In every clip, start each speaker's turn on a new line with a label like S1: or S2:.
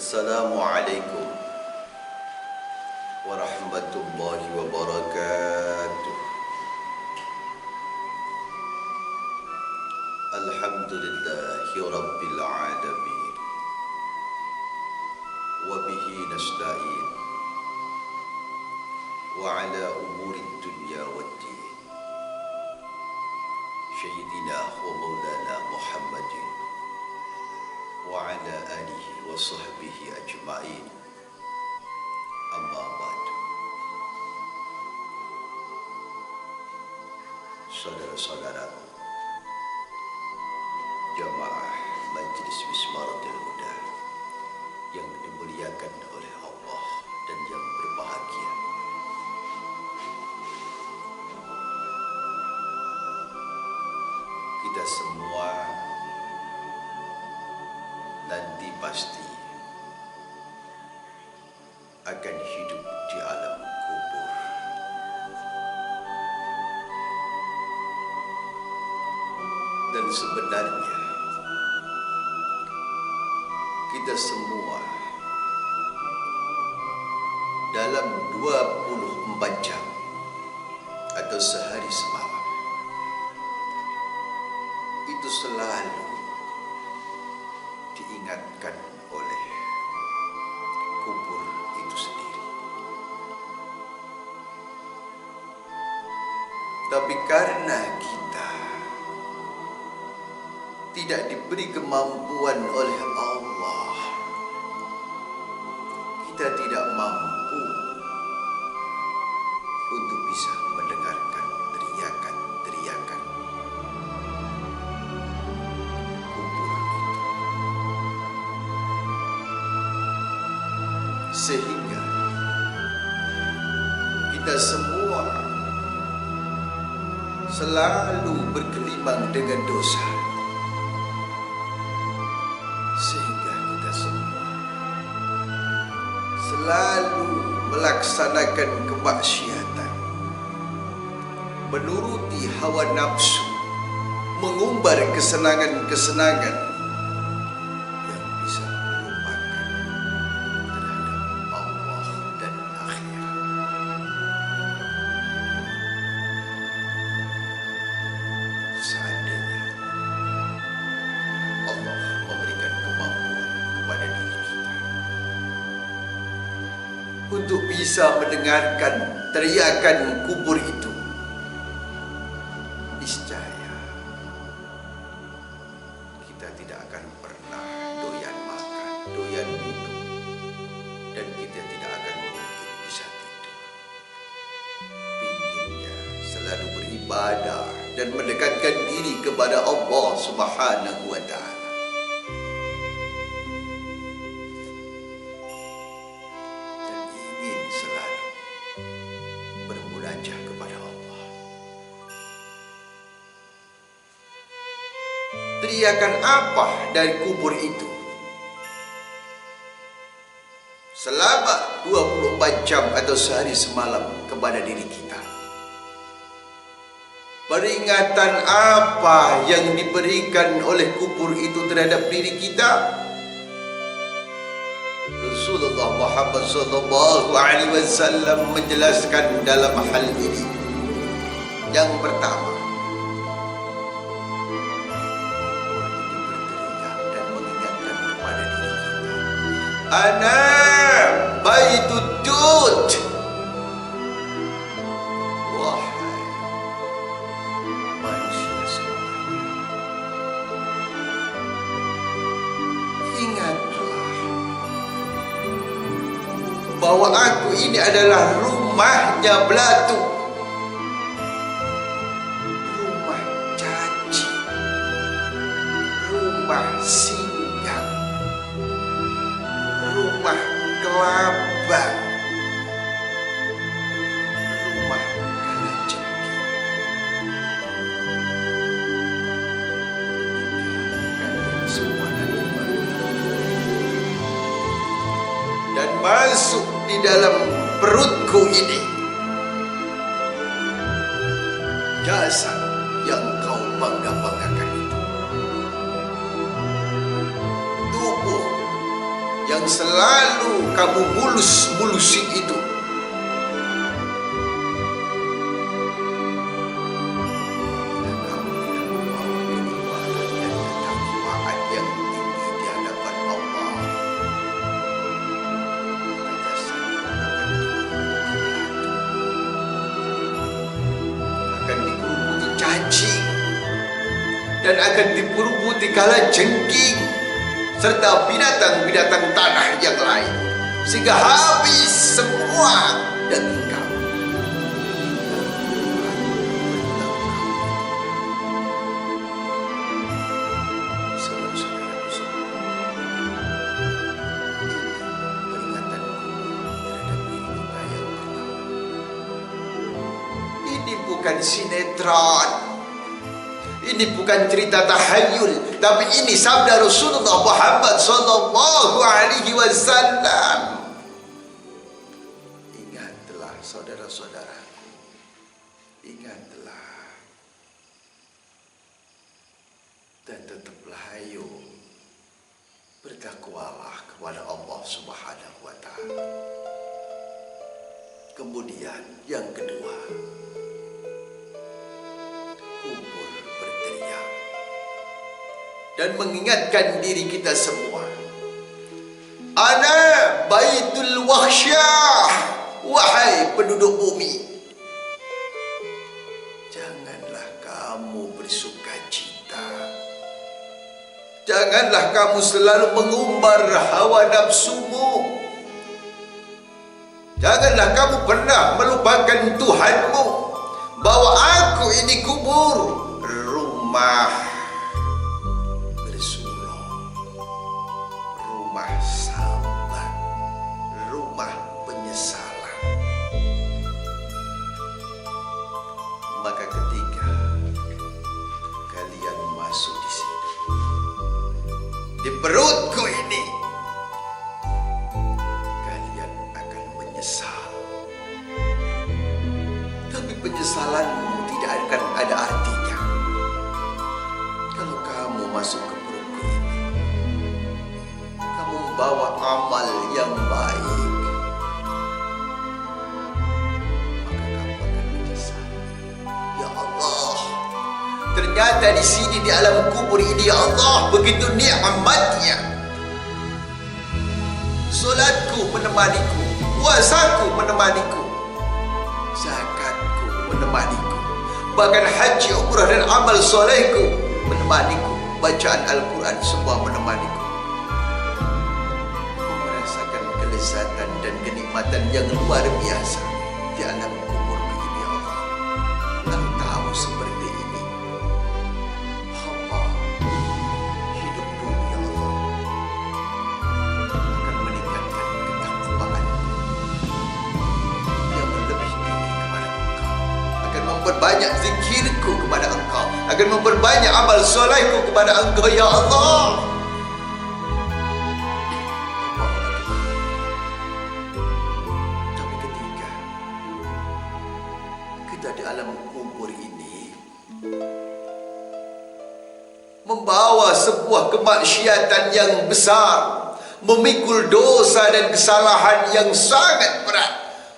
S1: Assalamualaikum warahmatullahi wabarakatuh. Alhamdulillahi rabbil alamin. Wa bihi nasta'in. Wa ala umuri dunya waddin. Sayyidina wa maulana Muhammadin wa ala alihi wa sahbihi ajma'in. Amma ba'du. Saudara-saudara jamaah Majlis Wismaratul Huda yang dimuliakan oleh Allah dan yang berbahagia, kita semua nanti pasti akan hidup di alam kubur. Dan sebenarnya kita semua dalam 24 jam atau sehari semalam itu selalu diingatkan oleh kubur itu sendiri. Tapi karena kita tidak diberi kemampuan oleh Allah, kita tidak mampu untuk bisa mendengarkan teriakan-teriakan kubur itu. Sehingga kita semua selalu bergelimang dengan dosa. Sehingga kita semua selalu melaksanakan kemaksiatan, menuruti hawa nafsu, mengumbar kesenangan-kesenangan yang bisa melupakan terhadap Allah dan akhirat. Seandainya Allah memberikan kemampuan kepada diri kita untuk bisa mendengarkan teriakan kubur itu, niscaya kita tidak akan pernah doyan makan, doyan minum, dan kita tidak akan mungkin bisa tidur. Pinginnya selalu beribadah dan mendekatkan diri kepada Allah Subhanahu wa Ta'ala. Dan ingin selalu bermunajat kepada Allah. Teriakan apa dari kubur itu? Selama 24 jam atau sehari semalam kepada diri kita. Peringatan apa yang diberikan oleh kubur itu terhadap diri kita? Rasulullah Muhammad SAW menjelaskan dalam hal ini. Yang pertama, dan mengingatkan kepada diri kita, ana baitud dud. Wahai manusia semuanya, ingatlah bahwa aku ini adalah rumahnya belatu, rumah caci, rumah singgah, rumah kelaba, rumah kalajengking. Kalian semua nanti dan masuk di dalam perutku ini jasad yang kau bangga-banggakan itu, tubuh yang yang selalu kamu mulus-mulusi itu. Dan akan dipuruputi kala jengking serta binatang-binatang tanah yang lain, sehingga habis semua daging kamu. Saudara-saudaraku semua, ini peringatanku terhadap diri kita yang pertama. Ini bukan sinetron. Ini bukan cerita tahayul, tapi ini sabda Rasulullah Muhammad sallallahu alaihi wasallam. Ingatlah saudara-saudaraku, ingatlah, dan tetaplah ayo bertakwalah kepada Allah Subhanahu wa taala. Kemudian yang kedua, kumpul berteriak dan mengingatkan diri kita semua. Ana baitul wahsyah, wahai penduduk bumi, janganlah kamu bersuka cita, janganlah kamu selalu mengumbar hawa nafsumu, janganlah kamu pernah melupakan Tuhanmu, bahwa aku ini kubur, rumah bersulung, rumah sambat, rumah penyesalan. Maka ketika kalian masuk di sini, di perutku ini, kalian akan menyesal. Tapi penyesalanmu tidak akan ada artinya kalau kamu masuk ke perutku ini, kamu membawa amal yang baik, maka kamu akan menyesal. Ya Allah, ternyata di sini di alam kubur ini, ya Allah, begitu nikmatnya. Salatku menemaniku, puasaku menemaniku, zakatku menemaniku, bahkan haji, umrah dan amal solehku menemaniku, bacaan Al-Quran semua menemaniku. Aku merasakan kelezatan dan kenikmatan yang luar biasa di alam kubur begini, ya Allah. Kalau tahu seperti ini, hamba hidup dulu, ya Allah, akan meningkatkan ketakwaan yang lebih tinggi kepada Engkau, akan memperbanyak zikirku kepada Engkau, akan memperbanyak amal solehku kepada Engkau, ya Allah. Tapi ketika kita di alam kubur ini membawa sebuah kemaksiatan yang besar, memikul dosa dan kesalahan yang sangat berat,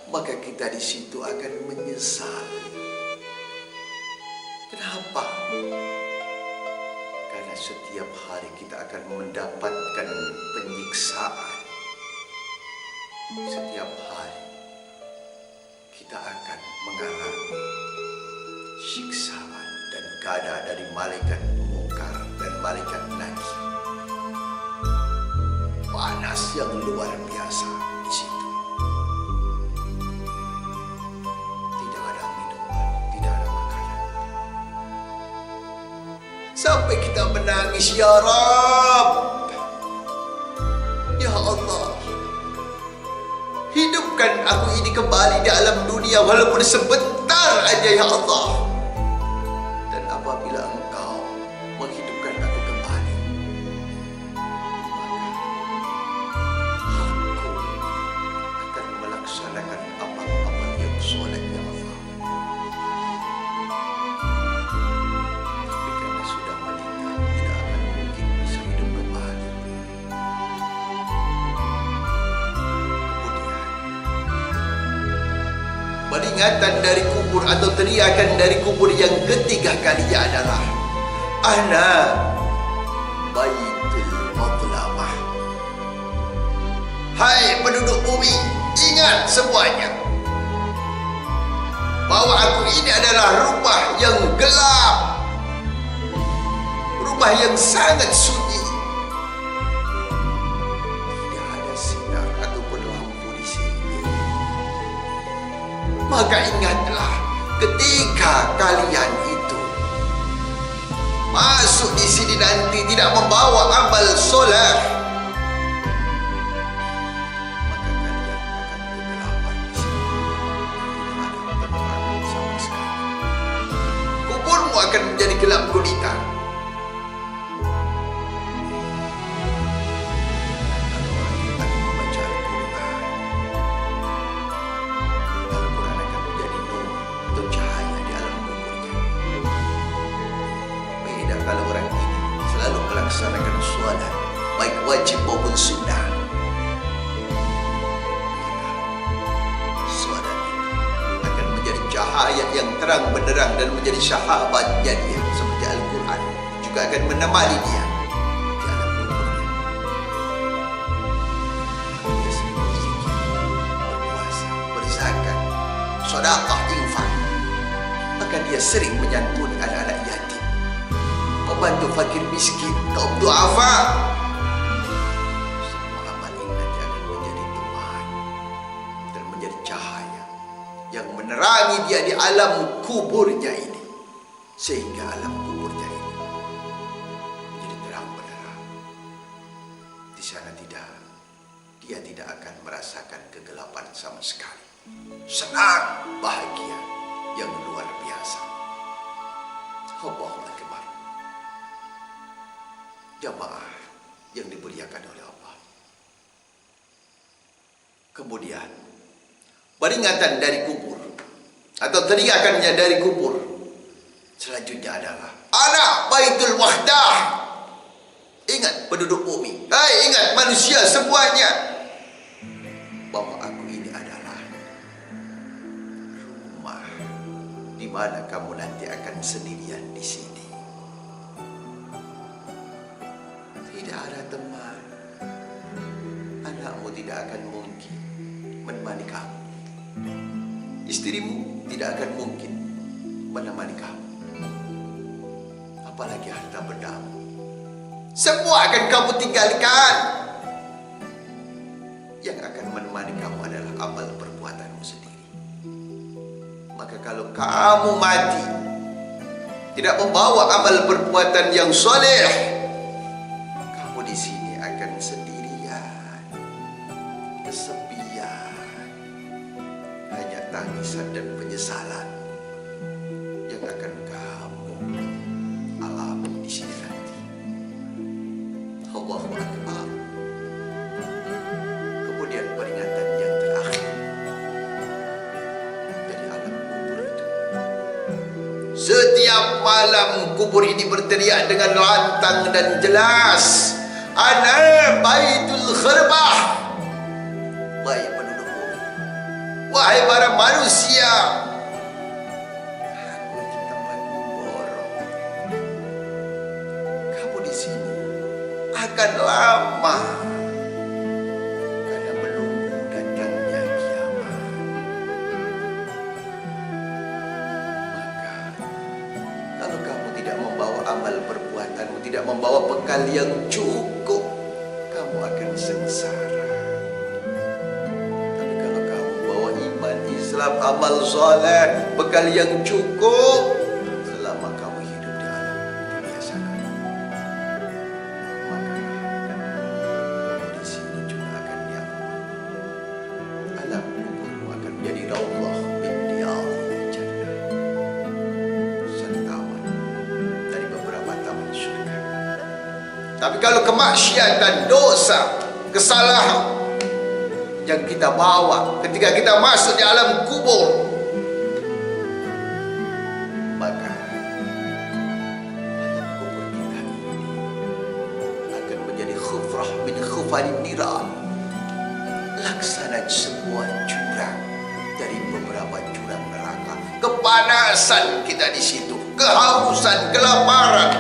S1: maka kita di situ akan menyesal. Kenapa? Karena setiap hari kita akan mendapatkan penyiksaan. Setiap hari kita akan mengalami siksaan dan gada dari malaikat mungkar dan malaikat nakir. Panas yang luar biasa di situ. Tidak ada minuman, tidak ada makanan. Sampai kita menangis, ya Rabb, ya Allah, hidupkan aku ini kembali di alam dunia walaupun sebentar aja, ya Allah. Dan apabila Engkau menghidupkan aku kembali, maka aku akan melaksanakan amal-amal yang soleh, ya Allah. Tapi karena sudah meninggal, tidak akan mungkin bisa hidup kembali. Peringatan dari kubur atau teriakan dari kubur yang ketiga kalinya adalah Ana Baitul Maqlamah. Hai penduduk bumi, ingat semuanya bahwa aku ini adalah rumah yang gelap, rumah yang sangat sunyi. Tidak ada sinar ataupun lampu di sini. Maka ingatlah, ketika kalian itu masuk di sini nanti tidak membawa amal soleh, maka kalian akan kegelapan di sini. Tidak ada penerangan sama sekali. Kuburmu akan menjadi gelap gulita. Kalau orang ini selalu melaksanakan solat, baik wajib maupun sunnah, maka solat itu akan menjadi cahaya yang terang benderang dan menjadi sahabatnya dia, seperti Al-Quran juga akan menemani dia di alam kuburnya. Maka dia sering berzikir, berpuasa, berzakat, sedekah, infak. Maka dia sering menyantuni anak-anak yatim, membantu fakir miskin, kaum duafa. Semua amal ini nanti akan menjadi teman dan menjadi cahaya yang menerangi dia di alam kuburnya ini, sehingga alam kuburnya ini menjadi terang benderang. Di sana dia tidak akan merasakan kegelapan sama sekali. Senang, bahagia yang luar biasa. Allahu Akbar. Jamaah yang dimuliakan oleh Allah. Kemudian peringatan dari kubur atau teriakannya dari kubur selanjutnya adalah Ana Baitul Wahdah. Ingat penduduk bumi, ingat manusia semuanya, bahwa aku ini adalah rumah di mana kamu nanti akan sendirian di sini. Tidak ada teman. Anakmu tidak akan mungkin menemani kamu. Istrimu tidak akan mungkin menemani kamu. Apalagi harta bendamu. Semua akan kamu tinggalkan. Yang akan menemani kamu adalah amal perbuatanmu sendiri. Maka kalau kamu mati tidak membawa amal perbuatan yang soleh, di sini akan sendirian, kesepian, hanya tangisan dan penyesalan yang akan kamu alami di sini nanti. Allahu Akbar. Kemudian peringatan yang terakhir dari alam kubur itu. Setiap malam kubur ini berteriak dengan lantang dan jelas, Ana Baitul Ghirbah. Wahai penduduk bumi, wahai para manusia, aku ini tempatmu borong. Kamu di sini akan lama karena menunggu datangnya kiamat. Maka kalau kamu tidak membawa amal perbuatanmu, tidak membawa bekal yang cukup, kamu akan sengsara. Tapi kalau kamu bawa iman, Islam, amal soleh, bekal yang cukup selama kamu hidup di alam dunia sana, maka kamu di sini juga akan nyaman. Alam kuburmu akan menjadi raudhah min riyadhil jannah, satu taman dari beberapa taman surga. Tapi kalau kemaksiatan, dosa, kesalahan yang kita bawa ketika kita masuk di alam kubur, maka alam kubur kita ini akan menjadi khufrah min khufarin niran, laksana sebuah jurang dari beberapa jurang neraka. Kepanasan kita di situ, kehausan, kelaparan,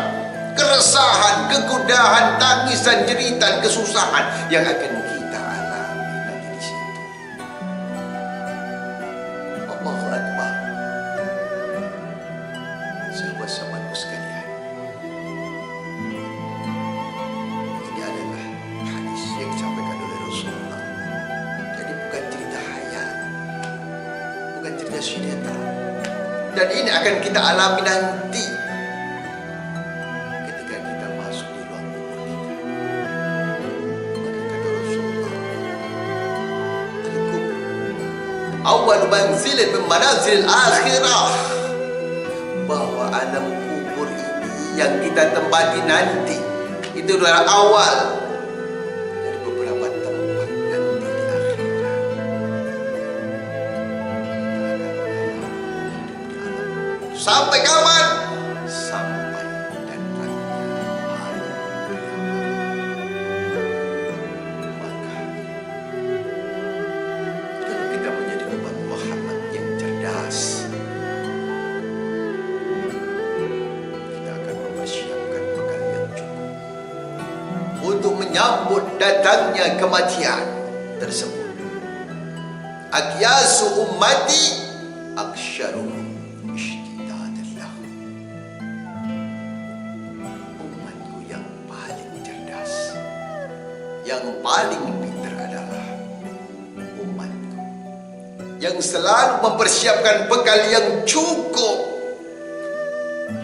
S1: keresahan, kegundahan, tangisan, jeritan, kesusahan yang akan kita alami nanti di situ. Allahu Akbar. Sahabat-sahabatku sekalian, ini adalah hadis yang disampaikan oleh Rasulullah. Jadi bukan cerita hayal, bukan cerita sinetron. Dan ini akan kita alami nanti ketika kita masuk di ruang kubur kita. Maka kata Rasulullah, al-kubur awal manzilin min manazil akhirah, bahwa alam kubur ini yang kita tempati nanti itu adalah awal dari beberapa tempat nanti di akhirat. Sampai kapan? Sampai datangnya hari kiamat. Maka kalau kita menjadi umat Muhammad yang cerdas, kita akan mempersiapkan bekal yang cukup untuk menyambut datangnya kematian tersebut. Aqyasu ummati aksyaruhum ishtidadallah. Umatku yang paling cerdas, yang paling pintar adalah umatku yang selalu mempersiapkan bekal yang cukup,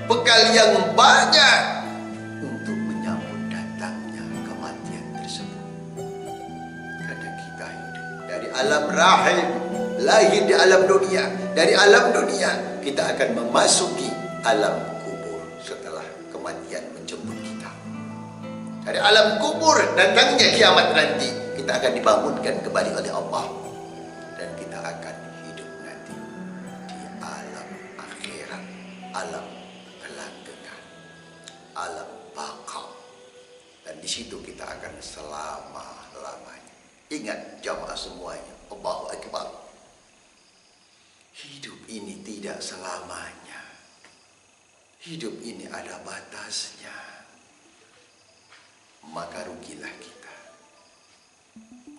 S1: bekal yang banyak untuk menyambut datangnya kematian tersebut. Karena kita hidup dari alam rahim, lahir di alam dunia. Dari alam dunia kita akan memasuki alam kubur setelah kematian menjemput kita. Dari alam kubur datangnya kiamat nanti, kita akan dibangunkan kembali oleh Allah, dan kita akan hidup nanti di alam akhirat, alam kelanggengan, alam baka. Dan di situ kita akan selama-lamanya. Ingat jamaah semuanya, Allahu Akbar. Hidup ini tidak selamanya. Hidup ini ada batasnya. Maka rugilah kita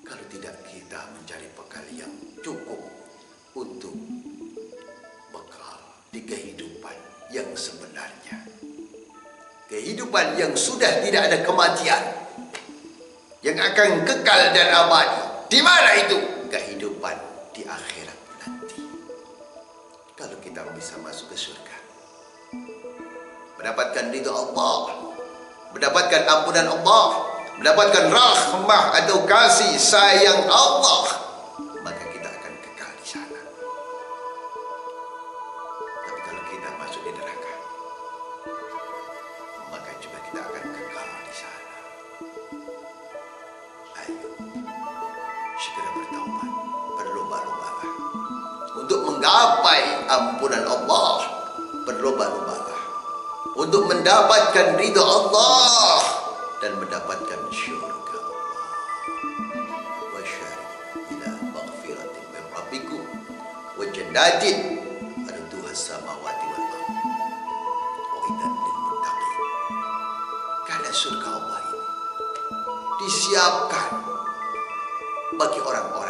S1: kalau tidak kita mencari bekal yang cukup untuk bekal di kehidupan yang sebenarnya. Kehidupan yang sudah tidak ada kematian, yang akan kekal dan abadi. Di mana itu? Kehidupan di akhirat nanti. Kalau kita bisa masuk ke surga, mendapatkan ridha Allah, mendapatkan ampunan Allah, mendapatkan rahmah atau kasih sayang Allah, maka kita akan kekal di sana. Tapi kalau kita masuk di neraka, maka juga kita akan kekal di sana. Ayo, segera bertaubat, berlomba-lombalah untuk menggapai ampunan Allah, berlomba-lombalah untuk mendapatkan ridha Allah dan mendapatkan syurga Allah. Wa syari ila maghfiratin min rabbikum wa jannatin arduha samawati wal ardh uiddat lil muttaqin. Karena surga Allah ini disiapkan bagi orang-orang